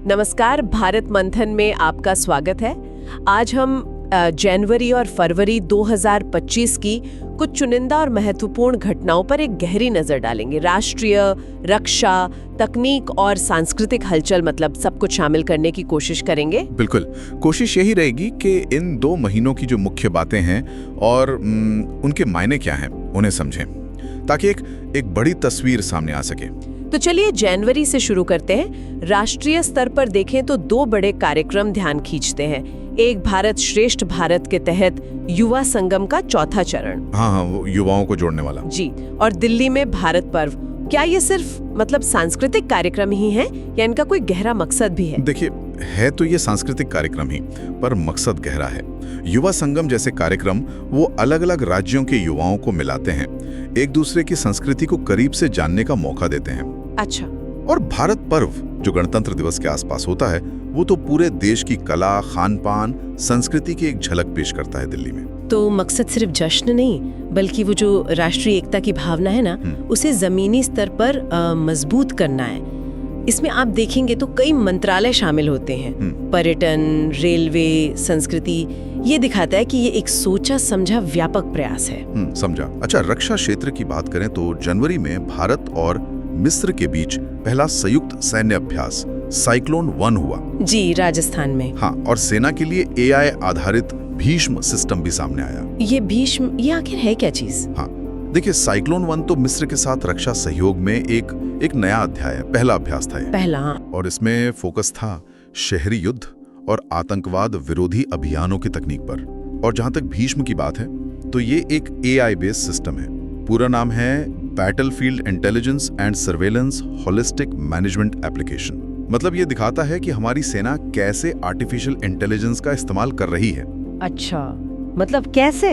नमस्कार, भारत मंथन में आपका स्वागत है। आज हम जनवरी और फरवरी 2025 की कुछ चुनिंदा और महत्वपूर्ण घटनाओं पर एक गहरी नजर डालेंगे। राष्ट्रीय, रक्षा, तकनीक और सांस्कृतिक हलचल, मतलब सब कुछ शामिल करने की कोशिश करेंगे। बिल्कुल, कोशिश यही रहेगी कि इन 2 महीनों की जो मुख्य बातें हैं और उनके मायने क्या हैं उन्हें समझें, ताकि एक बड़ी तस्वीर सामने आ सके। तो चलिए जनवरी से शुरू करते हैं। राष्ट्रीय स्तर पर देखें तो 2 बड़े कार्यक्रम ध्यान खींचते हैं। एक भारत श्रेष्ठ भारत के तहत युवा संगम का 4था चरण। हाँ, वो युवाओं को जोड़ने वाला। जी, और दिल्ली में भारत पर्व। क्या ये सिर्फ सांस्कृतिक कार्यक्रम ही है या इनका कोई गहरा मकसद भी है? देखिए, है तो ये सांस्कृतिक कार्यक्रम ही, पर मकसद गहरा है। युवा संगम जैसे कार्यक्रम वो अलग अलग राज्यों के युवाओं को मिलाते हैं, एक दूसरे की संस्कृति को करीब से जानने का मौका देते हैं। अच्छा। और भारत पर्व जो गणतंत्र दिवस के आसपास होता है, वो तो पूरे देश की कला, खान पान, संस्कृति की एक झलक पेश करता है दिल्ली में। तो मकसद सिर्फ जश्न नहीं, बल्कि वो जो राष्ट्रीय एकता की भावना है ना, उसे जमीनी स्तर पर मजबूत करना है। इसमें आप देखेंगे तो कई मंत्रालय शामिल होते हैं, पर्यटन, रेलवे, संस्कृति। ये दिखाता है कि ये एक सोचा समझा व्यापक प्रयास है। समझा। अच्छा, रक्षा क्षेत्र की बात करें तो जनवरी में भारत और मिस्र के बीच पहला संयुक्त सैन्य अभ्यास साइक्लोन 1 हुआ। जी, राजस्थान में। हाँ, और सेना के लिए AI आधारित भीष्म सिस्टम भी सामने आया। ये भीष्म, ये आखिर है क्या चीज? हाँ, देखिए, साइक्लोन 1 तो मिस्र के साथ रक्षा सहयोग में एक नया अध्याय है, पहला अभ्यास था ये। पहला। और इसमें फोकस था शहरी युद्ध और आतंकवाद विरोधी अभियानों की तकनीक पर। और जहां तक भीष्म की बात है तो ये एक AI बेस्ड सिस्टम है। पूरा नाम है battlefield intelligence and surveillance holistic management application. मतलब ये दिखाता है कि हमारी सेना कैसे आर्टिफिशियल इंटेलिजेंस का इस्तेमाल कर रही है। अच्छा, मतलब कैसे?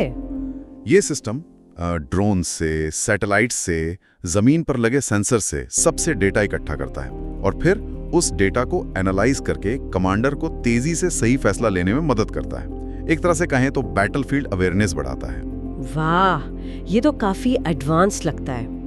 ये सिस्टम ड्रोन से, सैटेलाइट से, जमीन पर लगे सेंसर से सबसे डेटा इकट्ठा करता है और फिर उस डेटा को एनालाइज करके कमांडर को तेजी से सही फैसला लेने में मदद करता है। एक तरह से कहें तो बैटलफील्ड अवेयरनेस बढ़ाता है। वाह, ये तो काफी एडवांस लगता है।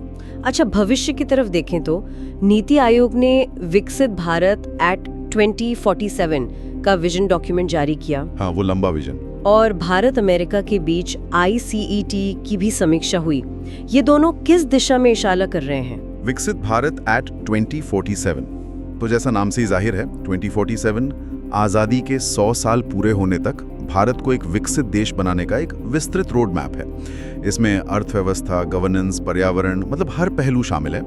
अच्छा, भविष्य की तरफ देखें तो नीति आयोग ने विकसित भारत एट 2047 का विजन डॉक्यूमेंट जारी किया। हाँ, वो लंबा विजन। और भारत अमेरिका के बीच ICET की भी समीक्षा हुई। ये दोनों किस दिशा में इशारा कर रहे हैं? विकसित भारत एट 2047 तो जैसा नाम से ही जाहिर है, 2047 आजादी के 100 साल पूरे होने तक भारत को एक विकसित देश बनाने का एक विस्तृत रोड मैप है। इसमें अर्थव्यवस्था, गवर्नेंस, पर्यावरण, मतलब हर पहलू शामिल है।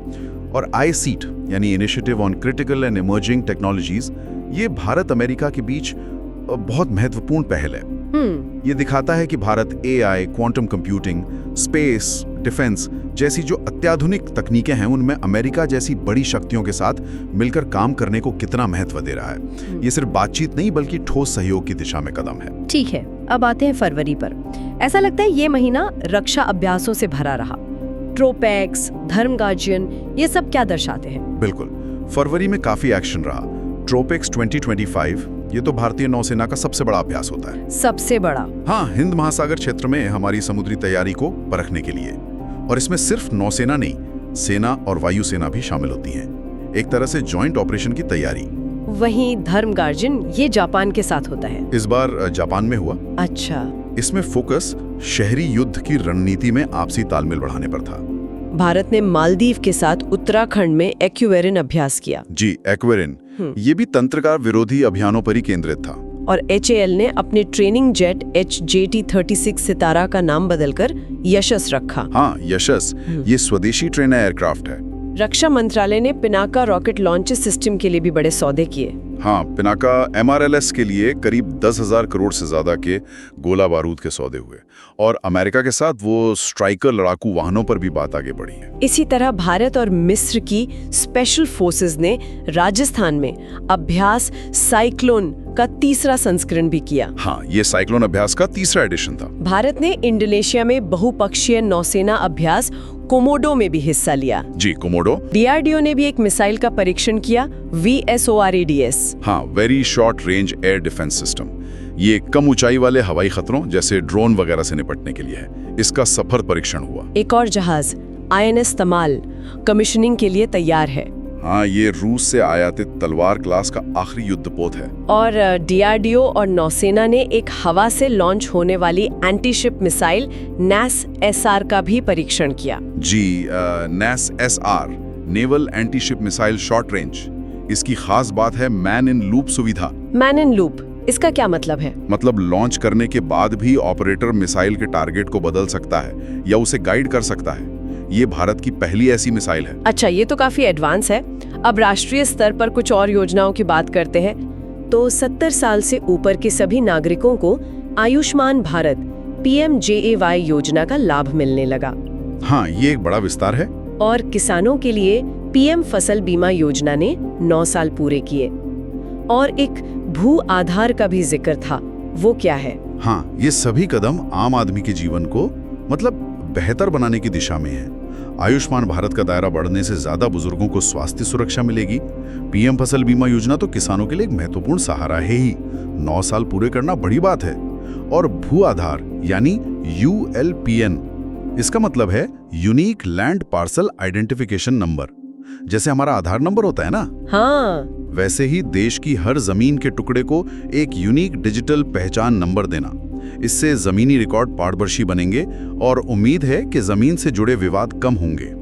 और ICET यानी initiative on critical and emerging technologies, ये भारत अमेरिका के बीच बहुत महत्वपूर्ण पहल है। ये दिखाता है कि Bharat AI, quantum computing, space, defence जैसी जो अत्याधुनिक तकनीकें हैं उनमें अमेरिका जैसी बड़ी शक्तियों के साथ मिलकर काम करने को कितना महत्व दे रहा है। ये सिर्फ बातचीत नहीं बल्कि ठोस सहयोग की दिशा में कदम है। ठीक है, अब आते हैं फरवरी पर। ऐसा लगता है ये महीना रक्षा अभ्यासों से भरा रहा। ट्रोपेक्स, धर्म गार्जियन, ये सब क्या दर्शाते हैं? बिल्कुल, फरवरी में काफी एक्शन रहा। ट्रोपेक्स 2025 ये तो भारतीय नौसेना का सबसे बड़ा अभ्यास होता है। सबसे बड़ा? हाँ, हिंद महासागर क्षेत्र में हमारी समुद्री तैयारी को परखने के लिए। और इसमें सिर्फ नौसेना नहीं, सेना और वायुसेना भी शामिल होती हैं। एक तरह से जॉइंट ऑपरेशन की तैयारी। वहीं धर्म गार्जियन ये जापान के साथ होता है। इस बार जापान में हुआ। अच्छा। इसमें फोकस शहरी युद्ध की रणनीति में आपसी तालमेल बढ़ाने पर था। भारत ने मालदीव के साथ उत्तराखंड में एक्वेरिन अभ्यास किया। जी, एक्वेरिन। ये भी तंत्रकार विरोधी अभियानों पर ही केंद्रित था। और HAL ने अपने ट्रेनिंग जेट HJT-36 सितारा का नाम बदलकर यशस रखा। हाँ, यशस, ये स्वदेशी ट्रेनर एयरक्राफ्ट है। रक्षा मंत्रालय ने पिनाका रॉकेट लॉन्चर सिस्टम के लिए भी बड़े सौदे किए। हाँ, पिनाका MRLS के लिए करीब 10,000 करोड़ से ज्यादा के गोला बारूद के सौदे हुए। और अमेरिका के साथ वो स्ट्राइकर लड़ाकू वाहनों पर भी बात आगे बढ़ी है। इसी तरह भारत और मिस्र की स्पेशल फोर्सेस ने राजस्थान में अभ्यास साइक्लोन का 3रा संस्करण भी किया। हाँ, ये साइक्लोन अभ्यास का 3रा एडिशन था। भारत ने इंडोनेशिया में बहुपक्षीय नौसेना अभ्यास कोमोडो में भी हिस्सा लिया। जी, कोमोडो। DRDO ने भी एक मिसाइल का परीक्षण किया, VSORADS। हाँ, very short range air defence system. ये कम ऊंचाई वाले हवाई खतरों जैसे ड्रोन वगैरह से निपटने के लिए है। इसका सफल परीक्षण हुआ। एक और जहाज INS तमाल कमीशनिंग के लिए तैयार है। हाँ, ये रूस से आयातित तलवार क्लास का आखिरी युद्धपोत है। और डीआरडीओ और नौसेना ने एक हवा से लॉन्च होने वाली एंटी-शिप मिसाइल NAS-SR का भी परीक्षण किया। जी, NAS-SR, naval anti ship missile short range. इसकी खास बात है मैन इन लूप सुविधा। मैन इन लूप, इसका क्या मतलब है? मतलब लॉन्च करने के बाद भी ऑपरेटर मिसाइल के टारगेट को बदल सकता है या उसे गाइड कर सकता है। ये भारत की पहली ऐसी मिसाइल है। अच्छा, ये तो काफी एडवांस है। अब राष्ट्रीय स्तर पर कुछ और योजनाओं की बात करते हैं। तो 70 साल से ऊपर के सभी नागरिकों को आयुष्मान भारत PMJAY योजना का लाभ मिलने लगा। हाँ, ये एक बड़ा विस्तार है। और किसानों के लिए PM फसल बीमा योजना ने 9 साल पूरे किए। और एक भू आधार का भी जिक्र था, वो क्या है? हाँ, ये सभी कदम आम आदमी के जीवन को मतलब बेहतर बनाने की दिशा में है। आयुष्मान भारत का दायरा बढ़ने से ज्यादा बुजुर्गों को स्वास्थ्य सुरक्षा मिलेगी। PM फसल बीमा योजना तो किसानों के लिए एक महत्वपूर्ण सहारा है ही। 9 साल पूरे करना बड़ी बात है। और भू आधार यानी ULPN, इसका मतलब है unique land parcel identification number. जैसे हमारा आधार नंबर होता है ना, हाँ, वैसे ही देश की हर जमीन के टुकड़े को एक यूनिक डिजिटल पहचान नंबर देना। इससे जमीनी रिकॉर्ड पारदर्शी बनेंगे और उम्मीद है कि जमीन से जुड़े विवाद कम होंगे।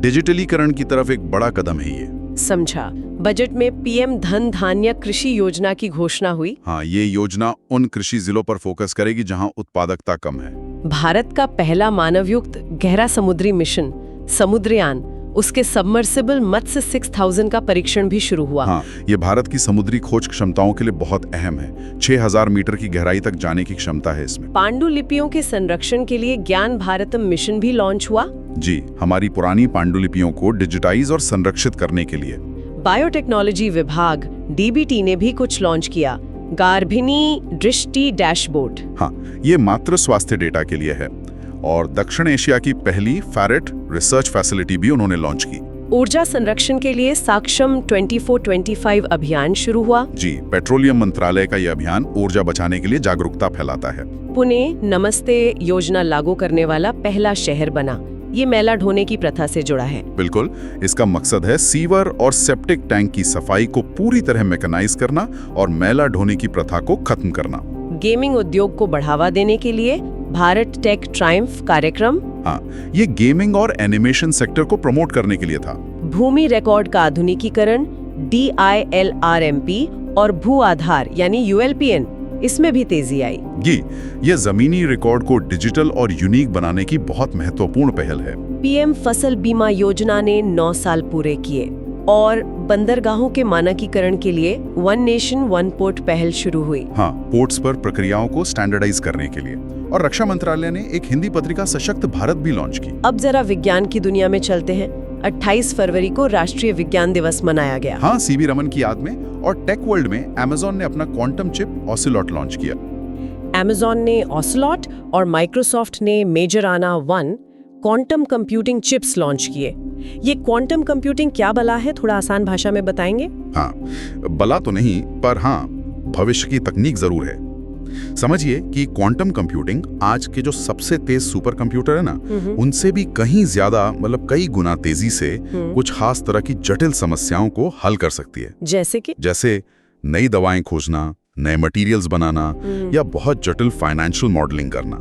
डिजिटलीकरण की तरफ एक बड़ा कदम है ये। समझा। बजट में PM धन धान्य कृषि योजना की घोषणा हुई। हाँ, ये योजना उन कृषि जिलों पर फोकस करेगी जहां उत्पादकता कम है। भारत का पहला मानवयुक्त गहरा समुद्री मिशन समुद्रयान, उसके सबमर्सिबल मत्स्य 6000 का परीक्षण भी शुरू हुआ। हाँ, ये भारत की समुद्री खोज क्षमताओं के लिए बहुत अहम है। 6000 मीटर की गहराई तक जाने की क्षमता है इसमें। पांडुलिपियों के संरक्षण के लिए ज्ञान भारतम मिशन भी लॉन्च हुआ। जी, हमारी पुरानी पांडुलिपियों को डिजिटाइज और संरक्षित करने के लिए। बायोटेक्नोलॉजी विभाग DBT ने भी कुछ लॉन्च किया, गार्भिणी दृष्टि डैशबोर्ड। हाँ, ये मात्र स्वास्थ्य डेटा के लिए है। और दक्षिण एशिया की पहली फैरेट रिसर्च फैसिलिटी भी उन्होंने लॉन्च की। ऊर्जा संरक्षण के लिए साक्षम 24-25 अभियान शुरू हुआ। जी, पेट्रोलियम मंत्रालय का यह अभियान ऊर्जा बचाने के लिए जागरूकता फैलाता है। पुणे नमस्ते योजना लागू करने वाला पहला शहर बना। ये मैला ढोने की प्रथा से जुड़ा है। बिल्कुल, इसका मकसद है सीवर और सेप्टिक टैंक की सफाई को पूरी तरह मैकेनाइज करना और मैला ढोने की प्रथा को खत्म करना। गेमिंग उद्योग को बढ़ावा देने के लिए भारत टेक ट्रायम्फ कार्यक्रम। हाँ, ये गेमिंग और एनिमेशन सेक्टर को प्रमोट करने के लिए था। भूमि रिकॉर्ड का आधुनिकीकरण DILRMP और भू आधार यानी ULPN, इसमें भी तेजी आई। ये जमीनी रिकॉर्ड को डिजिटल और यूनिक बनाने की बहुत महत्वपूर्ण पहल है। PM फसल बीमा योजना ने 9 साल पूरे किए। और बंदरगाहों के मानकीकरण के लिए वन नेशन वन पोर्ट पहल शुरू हुई। हाँ, पोर्ट्स पर प्रक्रियाओं को स्टैंडर्डाइज करने के लिए। और रक्षा मंत्रालय ने एक हिंदी पत्रिका सशक्त भारत भी लॉन्च की। अब जरा विज्ञान की दुनिया में चलते हैं। 28 फरवरी को राष्ट्रीय विज्ञान दिवस मनाया गया। हाँ, CV रमन की याद में। और टेक वर्ल्ड में Amazon ने अपना क्वांटम चिप ऑसिलॉट लॉन्च किया। Amazon ने ऑसिलॉट और माइक्रोसॉफ्ट ने Majorana 1 quantum computing chips launch किए। ये क्वांटम कंप्यूटिंग क्या बला है, थोड़ा आसान भाषा में बताएंगे? हाँ, बला तो नहीं, पर हाँ, भविष्य की तकनीक जरूर है। समझिए कि क्वांटम कंप्यूटिंग आज के जो सबसे तेज सुपर कंप्यूटर है ना, उनसे भी कहीं ज्यादा, मतलब कई गुना तेजी से कुछ खास तरह की जटिल समस्याओं को हल कर सकती है। जैसे नई दवाएं खोजना, नए मटेरियल्स बनाना या बहुत जटिल फाइनेंशियल मॉडलिंग करना।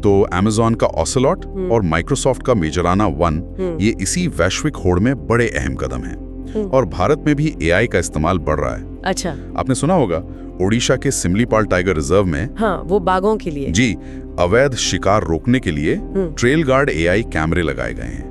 तो Amazon का ऑसिलॉट और माइक्रोसॉफ्ट का मेजराना 1 ये इसी वैश्विक होड़ में बड़े अहम कदम हैं। और भारत में भी AI का इस्तेमाल बढ़ रहा है। अच्छा, आपने सुना होगा ओडिशा के सिमलीपाल टाइगर रिजर्व में, हाँ, वो बाघों के लिए जी, अवैध शिकार रोकने के लिए ट्रेल गार्ड AI कैमरे लगाए गए हैं।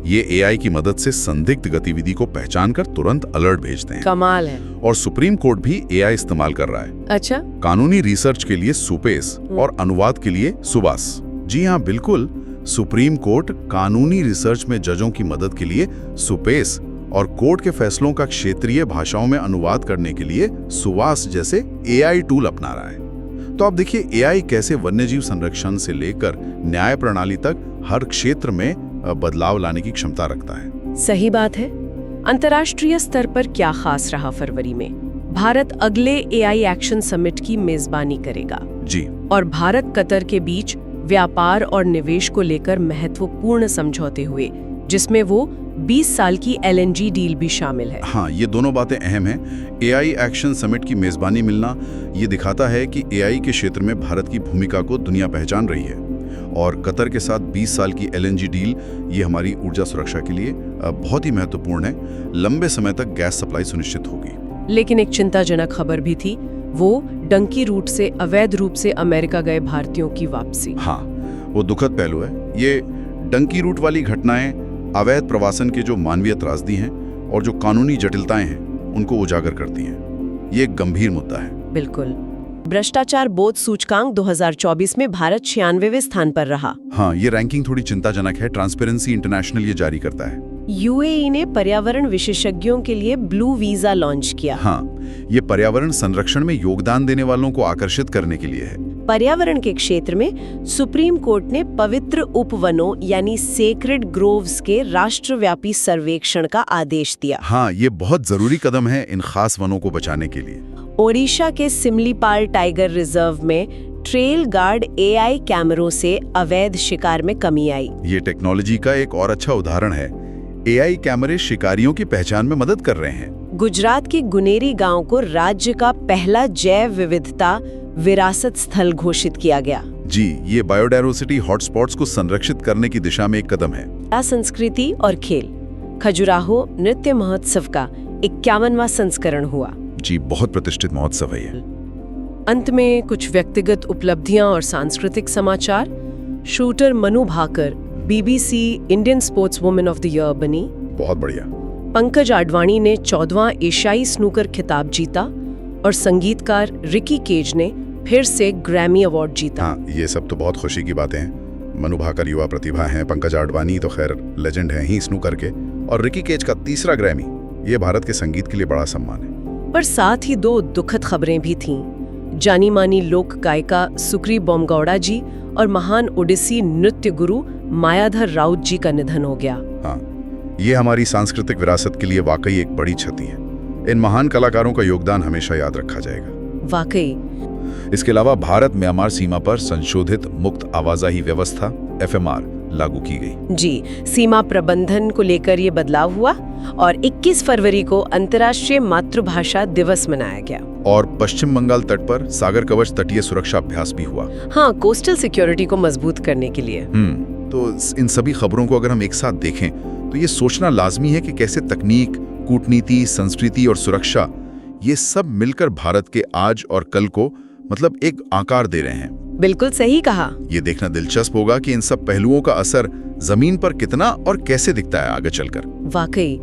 ये AI की मदद से संदिग्ध गतिविधि को पहचान कर तुरंत अलर्ट भेजते हैं। कमाल है। और सुप्रीम कोर्ट भी AI इस्तेमाल कर रहा है। अच्छा, कानूनी रिसर्च के लिए सुपेस और अनुवाद के लिए सुबास। जी हाँ, बिल्कुल, सुप्रीम कोर्ट कानूनी रिसर्च में जजों की मदद के लिए सुपेस और कोर्ट के फैसलों का क्षेत्रीय भाषाओं में अनुवाद करने के लिए सुवास जैसे AI टूल अपना रहा है। तो आप देखिए AI कैसे वन्यजीव संरक्षण से लेकर न्याय प्रणाली तक हर क्षेत्र में बदलाव लाने की क्षमता रखता है। सही बात है। अंतर्राष्ट्रीय स्तर पर क्या खास रहा फरवरी में? भारत अगले AI एक्शन समिट की मेजबानी करेगा। जी। और भारत कतर के बीच व्यापार और निवेश को लेकर महत्वपूर्ण समझौते हुए, जिसमें वो 20 साल की LNG डील भी शामिल है। हाँ, ये दोनों बातें अहम हैं। AI एक्शन समिट की मेजबानी मिलना ये दिखाता है कि AI के क्षेत्र में भारत की भूमिका को दुनिया पहचान रही है। और कतर के साथ 20 साल की LNG डील ये हमारी ऊर्जा सुरक्षा के लिए बहुत ही महत्वपूर्ण है। लंबे समय तक गैस सप्लाई सुनिश्चित होगी। लेकिन एक चिंताजनक खबर भी थी, वो डंकी रूट से अवैध रूप से अमेरिका गए भारतीयों की वापसी। हाँ, वो दुखद पहलू है। ये डंकी रूट वाली घटनाएं अवैध प्रवासन के जो मानवीय त्रासदी हैं और जो कानूनी जटिलताएं हैं उनको उजागर करती हैं। ये एक गंभीर मुद्दा है। बिल्कुल। भ्रष्टाचार बोध सूचकांक 2024 में भारत 96वें स्थान पर रहा। हाँ, ये रैंकिंग थोड़ी चिंताजनक है। ट्रांसपेरेंसी इंटरनेशनल ये जारी करता है। UAE ने पर्यावरण विशेषज्ञों के लिए ब्लू वीजा लॉन्च किया। हाँ, ये पर्यावरण संरक्षण में योगदान देने वालों को आकर्षित करने के लिए है। पर्यावरण के क्षेत्र में सुप्रीम कोर्ट ने पवित्र उपवनों यानी सेक्रेड ग्रोव्स के राष्ट्रव्यापी सर्वेक्षण का आदेश दिया। हाँ, ये बहुत जरूरी कदम है इन खास वनों को बचाने के लिए। ओडिशा के सिमलीपाल टाइगर रिजर्व में ट्रेल गार्ड AI कैमरों से अवैध शिकार में कमी आई। ये टेक्नोलॉजी का एक और अच्छा उदाहरण है। AI कैमरे शिकारियों की पहचान में मदद कर रहे हैं। गुजरात के गुनेरी गांव को राज्य का पहला जैव विविधता विरासत स्थल घोषित किया गया। जी, ये बायोडायवर्सिटी हॉटस्पॉट्स को संरक्षित करने की दिशा में एक कदम है। संस्कृति और खेल, खजुराहो नृत्य महोत्सव का 51वां संस्करण हुआ। जी, बहुत प्रतिष्ठित महोत्सव है ये। अंत में कुछ व्यक्तिगत उपलब्धियां और सांस्कृतिक समाचार। Shooter Manu Bhaker BBC Indian sports women of the year बनी। बहुत बढ़िया। पंकज आडवाणी ने 14वां एशियाई स्नूकर खिताब जीता और संगीतकार रिकी केज ने फिर से ग्रैमी अवार्ड जीता। हाँ, ये सब तो बहुत खुशी की बातें हैं। मनु भाकर युवा प्रतिभा हैं, पंकज आडवाणी तो खैर लेजेंड हैं ही स्नूकर के, और रिकी केज का 3रा ग्रैमी, ये भारत के संगीत के लिए बड़ा सम्मान है। पर साथ ही 2 दुखद खबरें भी थीं। जानी मानी लोक गायिका सुक्री बोमगौड़ा जी और महान ओडिसी नृत्य गुरु मायाधर राउत जी का निधन हो गया। हाँ, ये हमारी सांस्कृतिक विरासत के लिए वाकई एक बड़ी क्षति है। इन महान कलाकारों का योगदान हमेशा याद रखा जाएगा। वाकई। इसके अलावा भारत म्यांमार सीमा पर संशोधित मुक्त आवाजाही व्यवस्था FMR लागू की गई। जी, सीमा प्रबंधन को लेकर ये बदलाव हुआ और 21 फरवरी को अंतर्राष्ट्रीय मातृभाषा दिवस मनाया गया। और पश्चिम बंगाल तट पर सागर कवच तटीय सुरक्षा अभ्यास भी हुआ। हाँ, कोस्टल सिक्योरिटी को मजबूत करने के लिए। तो इन सभी खबरों को अगर हम एक साथ देखें तो ये सोचना लाजमी है कि कैसे तकनीक, कूटनीति, संस्कृति और सुरक्षा ये सब मिलकर भारत के आज और कल को मतलब एक आकार दे रहे हैं। बिल्कुल सही कहा। ये देखना दिलचस्प होगा कि इन सब पहलुओं का असर जमीन पर कितना और कैसे दिखता है आगे चलकर। वाकई,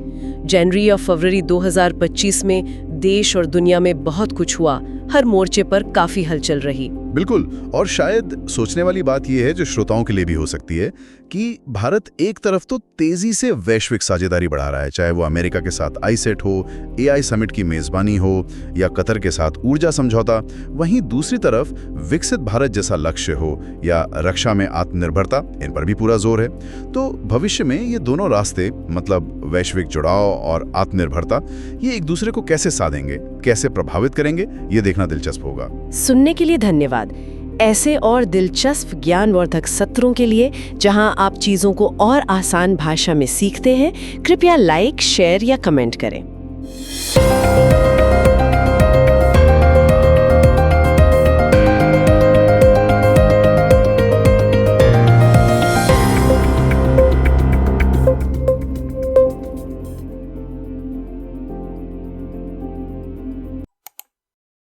जनवरी और फरवरी 2025 में देश और दुनिया में बहुत कुछ हुआ। हर मोर्चे पर काफी हलचल रही। बिल्कुल, और शायद सोचने वाली बात यह है जो श्रोताओं के लिए भी हो सकती है कि भारत एक तरफ तो तेजी से वैश्विक साझेदारी बढ़ा रहा है, चाहे वो अमेरिका के साथ आईसेट हो, AI समिट की मेजबानी हो या कतर के साथ ऊर्जा समझौता, वहीं दूसरी तरफ विकसित भारत जैसा लक्ष्य हो या रक्षा में आत्मनिर्भरता, इन पर भी पूरा जोर है। तो भविष्य में ये दोनों रास्ते मतलब वैश्विक जुड़ाव और आत्मनिर्भरता ये एक दूसरे को कैसे साधेंगे, कैसे प्रभावित करेंगे, ये देखना दिलचस्प होगा। सुनने के लिए धन्यवाद। ऐसे और दिलचस्प ज्ञानवर्धक सत्रों के लिए जहां आप चीजों को और आसान भाषा में सीखते हैं, कृपया लाइक, शेयर या कमेंट करें।